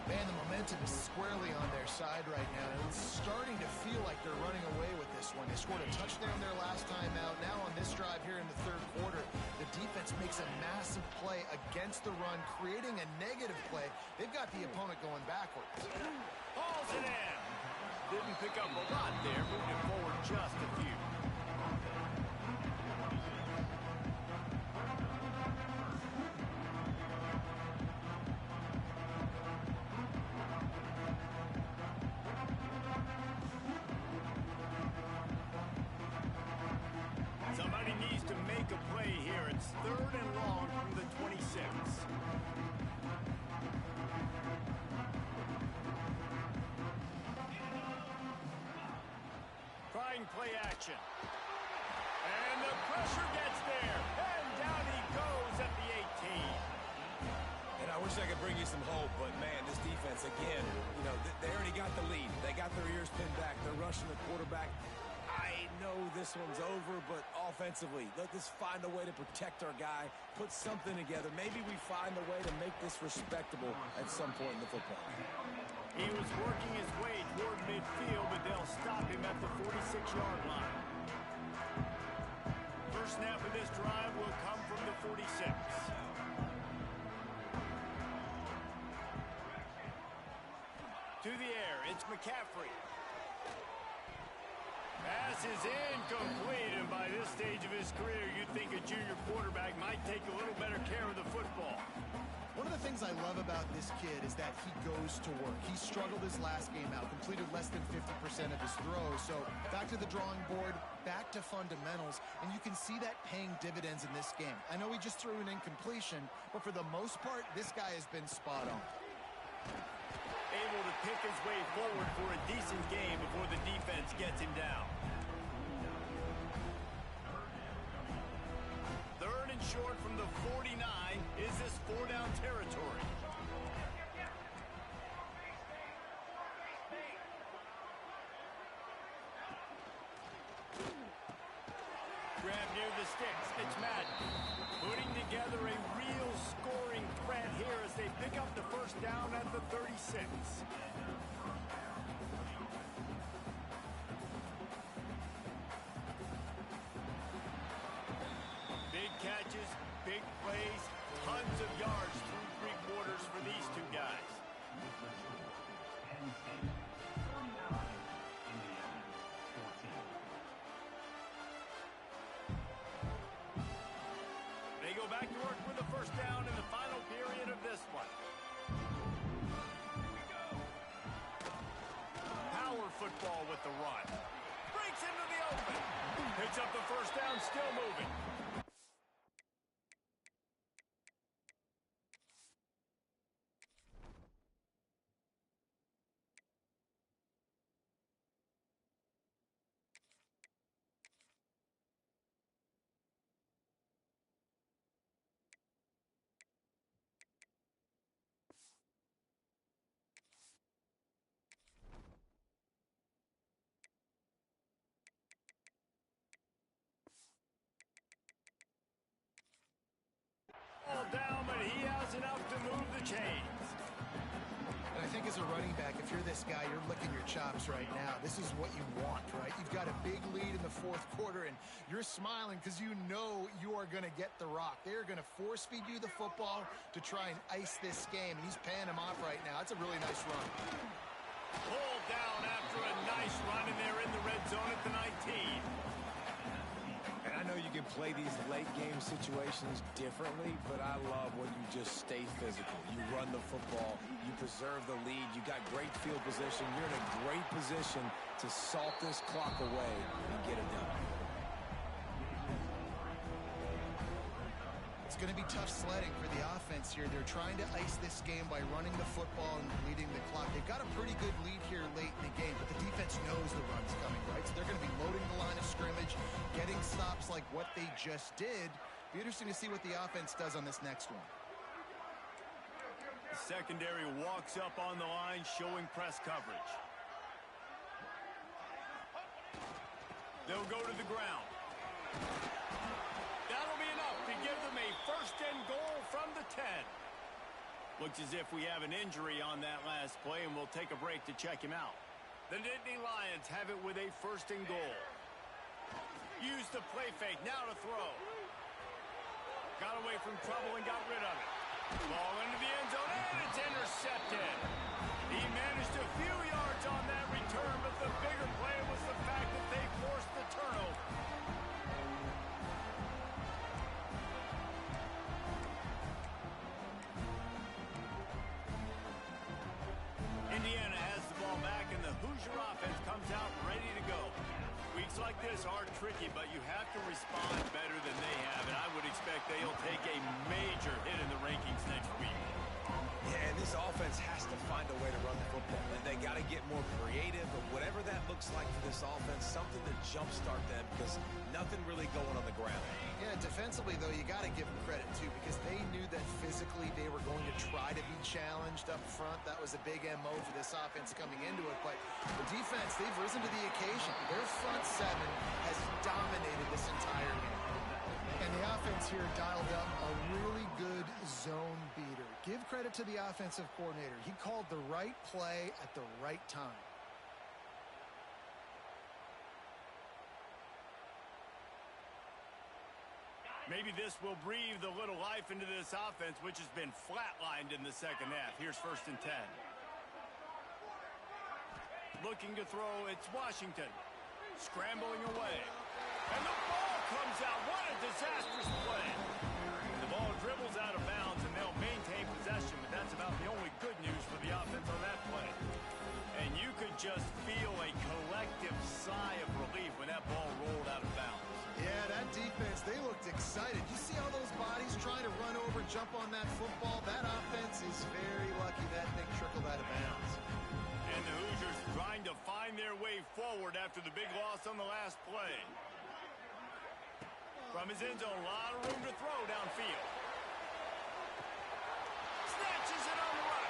Man, the momentum is squarely on their side right now. And it's starting to feel like they're running away with this one. They scored a touchdown their last time out. Now on this drive here in the third quarter, the defense makes a massive play against the run, creating a negative play. They've got the opponent going backwards. Hauls it in. Didn't pick up a lot there, moving it forward just a few. Somebody needs to make a play here. It's 3rd and long from the 26. Trying play action. And the pressure gets there. And down he goes at the 18. And I wish I could bring you some hope, but, man, this defense, again, you know, they already got the lead. They got their ears pinned back. They're rushing the quarterback. I know this one's over, but offensively, let us find a way to protect our guy, put something together. Maybe we find a way to make this respectable at some point in the football. He was working his way toward midfield, but they'll stop him at the 46-yard line. First snap of this drive will come from the 46. To the air, it's McCaffrey. Pass is incomplete, and by this stage of his career, you'd think a junior quarterback might take a little better care of the football. One of the things I love about this kid is that he goes to work. He struggled his last game out, completed less than 50% of his throws. So back to the drawing board, back to fundamentals, and you can see that paying dividends in this game. I know he just threw an incompletion, but for the most part, this guy has been spot on. Able to pick his way forward for a decent game before the defense gets him down. 3rd and short from the 49. Is this 4-down territory? Grab near the sticks. It's Madden. Putting together a real scoring threat here as they pick up the first down at the 36. Big catches, big plays, tons of yards through 3 quarters. for these two guys. They go back to work with a first down in the final period of this one. Power football with the run. Breaks into the open. Picks up the first down, still moving. Down, but he has enough to move the chains. And I think as a running back, if you're this guy, you're licking your chops right now. This is what you want, right? You've got a big lead in the fourth quarter, and you're smiling because you know you are going to get the rock. They're going to force feed you the football to try and ice this game, and he's paying them off right now. It's a really nice run. Pulled down after a nice run, and they're in the red zone at the 19. And I know you can play these late game situations differently, but I love when you just stay physical. You run the football, you preserve the lead, you got great field position, you're in a great position to salt this clock away and get it done. It's going to be tough sledding for the offense here. They're trying to ice this game by running the football and leading the clock. They've got a pretty good lead here late in the game, but the defense knows the run's coming, right? So they're going to be loading the line of scrimmage, getting stops like what they just did. Be interesting to see what the offense does on this next one. The secondary walks up on the line, showing press coverage. They'll go to the ground. That'll be enough to give them a first and goal from the 10. Looks as if we have an injury on that last play, and we'll take a break to check him out. The Nittany Lions have it with a first and goal. Used the play fake, now to throw. Got away from trouble and got rid of it. Ball into the end zone, and it's intercepted. He managed a few yards on that return, but the bigger play was the fact that they forced the turnover. Indiana has the ball back, and the Hoosier offense comes out ready to go. Weeks like this are tricky, but you have to respond better than they have, and I would expect they'll take a major hit in the rankings next week. Yeah, and this offense has to find a way to run the football. And they got to get more creative, but whatever that looks like for this offense, something to jumpstart them because nothing really going on the ground. Yeah, defensively, though, you got to give them credit, too, because they knew that physically they were going to try to be challenged up front. That was a big MO for this offense coming into it. But the defense, they've risen to the occasion. Their front seven has dominated this entire game. And the offense here dialed up a really good zone beater. Give credit to the offensive coordinator. He called the right play at the right time. Maybe this will breathe a little life into this offense, which has been flatlined in the second half. Here's first and 10. Looking to throw, it's Washington. Scrambling away. And the ball comes out. What a disastrous play. The ball dribbles out of bounds, and they'll maintain possession, but that's about the only good news for the offense on that play. And you could just feel a collective sigh of relief when that ball rolled out of bounds. Yeah, that defense, they looked excited. You see all those bodies trying to run over, jump on that football? That offense is very lucky that thing trickled out of bounds. And the Hoosiers trying to find their way forward after the big loss on the last play. From his end zone, a lot of room to throw downfield. Snatches it on the run.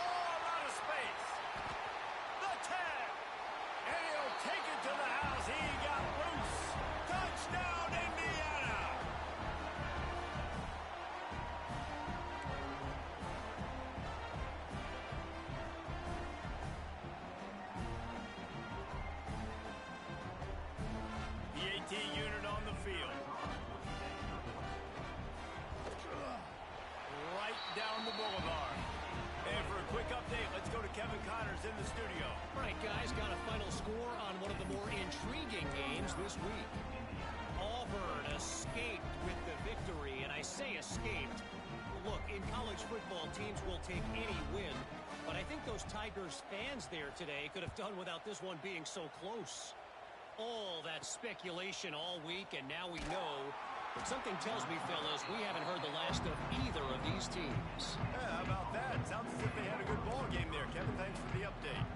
All out of space. The 10. And he'll take it to the house. He got loose. Touchdown, Indiana. The AT unit on the field. Right down the boulevard. score on one of the more intriguing games this week. Auburn escaped with the victory, and I say escaped. Look, in college football, teams will take any win, but I think those Tigers fans there today could have done without this one being so close. All that speculation all week, and now we know. But something tells me, fellas, we haven't heard the last of either of these teams. Yeah, how about that? Sounds as if they had a good ball game there. Kevin, thanks for the update.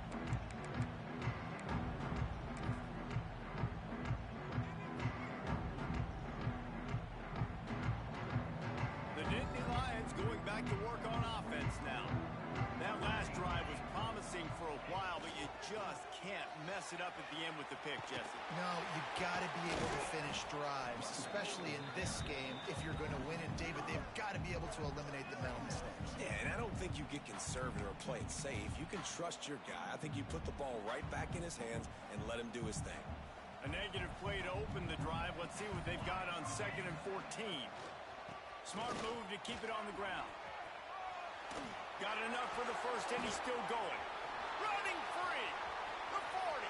The Nittany Lions going back to work on offense now. That last drive was promising for a while, but you just can't mess it up at the end with the pick, Jesse. No, you got to be able to finish drives, especially in this game. If you're going to win it, David, they've got to be able to eliminate the mental mistakes. Yeah, and I don't think you get conservative or play it safe. You can trust your guy. I think you put the ball right back in his hands and let him do his thing. A negative play to open the drive. Let's see what they've got on 2nd and 14. Smart move to keep it on the ground. Got enough for the first, and he's still going. Running free. The 40.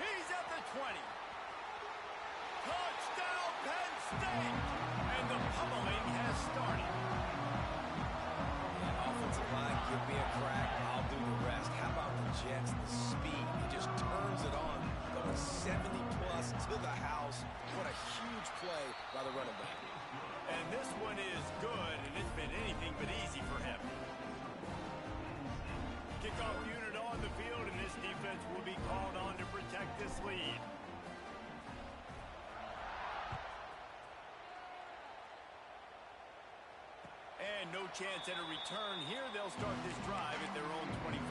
He's at the 20. Touchdown, Penn State. And the pummeling has started. Yeah, offensive line, give me a crack. I'll do the rest. How about the Jets? The speed. He just turns it on. Going 70-plus to the house. What a huge play by the running back. And this one is good, and it's been anything but easy for him. Kickoff unit on the field, and this defense will be called on to protect this lead. And no chance at a return here. They'll start this drive at their own 25.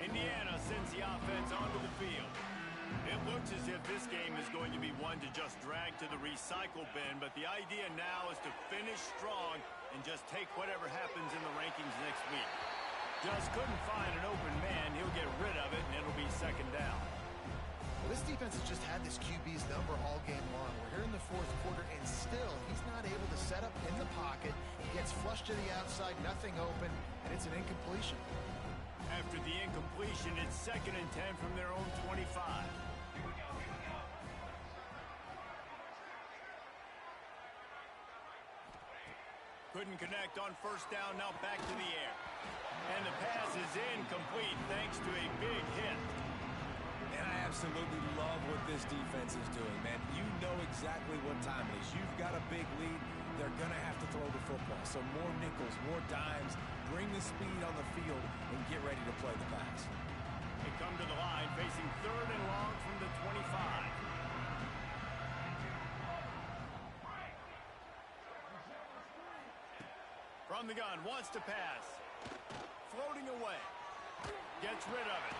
Indiana sends the offense onto the field. It looks as if this game is going to be one to just drag to the recycle bin, but the idea now is to finish strong and just take whatever happens in the rankings next week. Just couldn't find an open man. He'll get rid of it, and it'll be 2nd down. Well, this defense has just had this QB's number all game long. We're here in the 4th quarter, and still he's not able to set up in the pocket. He gets flushed to the outside, nothing open, and it's an incompletion. After the incompletion, it's 2nd and 10 from their own 25. Couldn't connect on 1st down, now back to the air. And the pass is incomplete thanks to a big hit. And I absolutely love what this defense is doing, man. You know exactly what time it is. You've got a big lead. They're going to have to throw the football. So more nickels, more dimes. Bring the speed on the field and get ready to play the pass. They come to the line facing 3rd and long from the 25. From the gun, wants to pass. Floating away. Gets rid of it.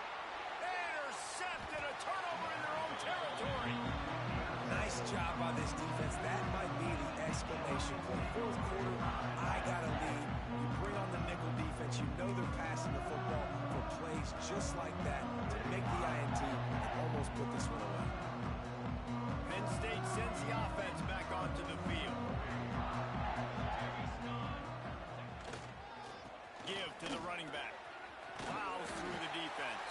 Intercepted, a turnover in their own territory. Nice job by this defense. That might be the exclamation point. 4th quarter, I got a lead. You bring on the nickel defense. You know they're passing the football for plays just like that to make the INT and almost put this one away. Penn State sends the offense back onto the field. Give to the running back. Plows through the defense.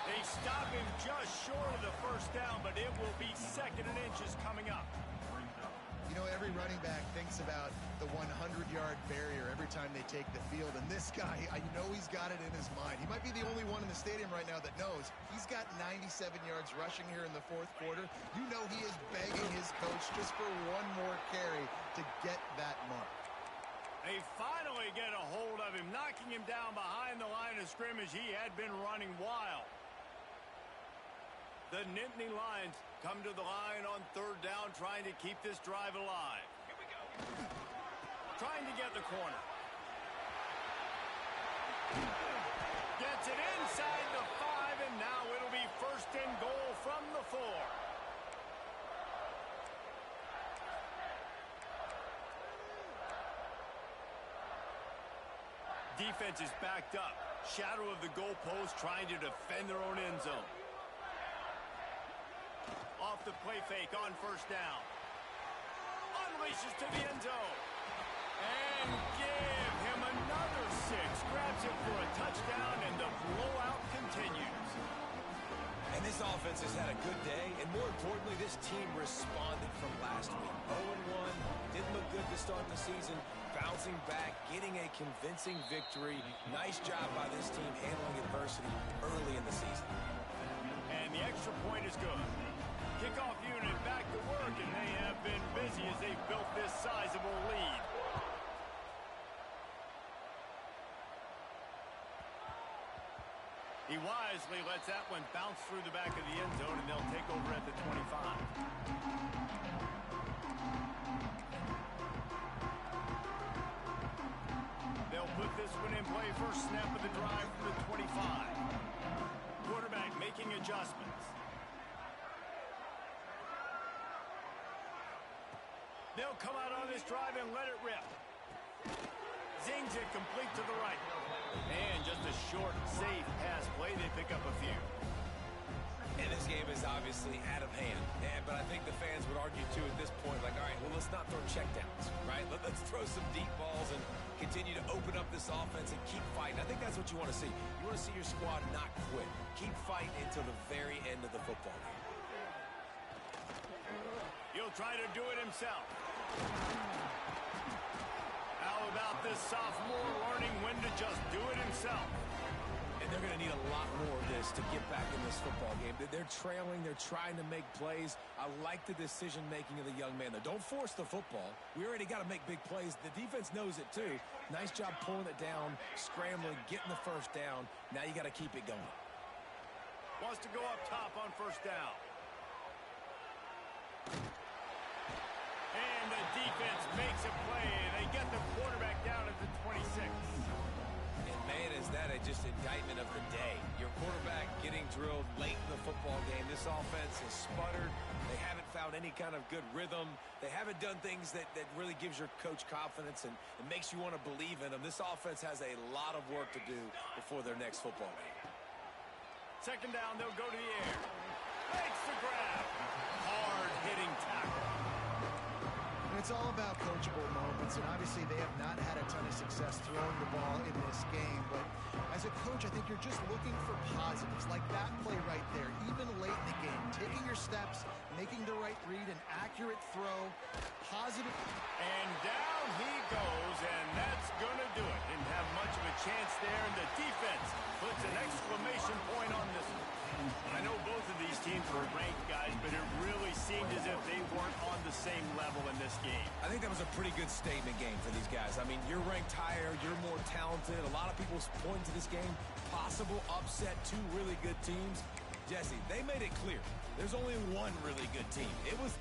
They stop him just short of the 1st down, but it will be 2nd and inches coming up. You know, every running back thinks about the 100-yard barrier every time they take the field, and this guy, I know he's got it in his mind. He might be the only one in the stadium right now that knows he's got 97 yards rushing here in the 4th quarter. You know he is begging his coach just for one more carry to get that mark. They finally get a hold of him, knocking him down behind the line of scrimmage. He had been running wild. The Nittany Lions come to the line on 3rd down, trying to keep this drive alive. Here we go. Trying to get the corner. Gets it inside the 5, and now it'll be 1st and goal from the 4. Defense is backed up. Shadow of the goalpost, trying to defend their own end zone. Off the play fake on 1st down. Unleashes to the end zone. And give him another 6. Grabs it for a touchdown, and the blowout continues. And this offense has had a good day, and more importantly, this team responded from last week. 0-1, didn't look good to start the season, bouncing back, getting a convincing victory. Nice job by this team handling adversity early in the season. And the extra point is good. Kickoff unit back to work, and they have been busy as they've built this sizable lead. He wisely lets that one bounce through the back of the end zone, and they'll take over at the 25. They'll put this one in play first snap of the drive from the 25. Quarterback making adjustments. They'll come out on this drive and let it rip. Zings it complete to the right. And just a short, safe pass play. They pick up a few. And this game is obviously out of hand. But I think the fans would argue, too, at this point, like, all right, well, let's not throw checkdowns, right? Let's throw some deep balls and continue to open up this offense and keep fighting. I think that's what you want to see. You want to see your squad not quit. Keep fighting until the very end of the football game. He'll try to do it himself. How about this sophomore learning when to just do it himself? And they're going to need a lot more of this to get back in this football game. They're trailing. They're trying to make plays. I like the decision-making of the young man, though. Don't force the football. We already got to make big plays. The defense knows it, too. Nice job pulling it down, scrambling, getting the first down. Now you got to keep it going. Wants to go up top on first down. And the defense makes a play. They get the quarterback down at the 26. And, man, is that just indictment of the day. Your quarterback getting drilled late in the football game. This offense has sputtered. They haven't found any kind of good rhythm. They haven't done things that really gives your coach confidence and makes you want to believe in them. This offense has a lot of work to do before their next football game. Second down, they'll go to the air. Makes the grab. Hard-hitting tackle. It's all about coachable moments, and obviously they have not had a ton of success throwing the ball in this game, but as a coach, I think you're just looking for positives, like that play right there, even late in the game, taking your steps, making the right read, an accurate throw, positive. And down he goes, and that's going to do it. Didn't have much of a chance there, and the defense puts an exclamation point on this one. I know both of these teams were ranked, guys, but it really seemed as if they weren't on the same level in this game. I think that was a pretty good statement game for these guys. I mean, you're ranked higher, you're more talented. A lot of people point to this game, possible upset, two really good teams. Jesse, they made it clear there's only one really good team. It was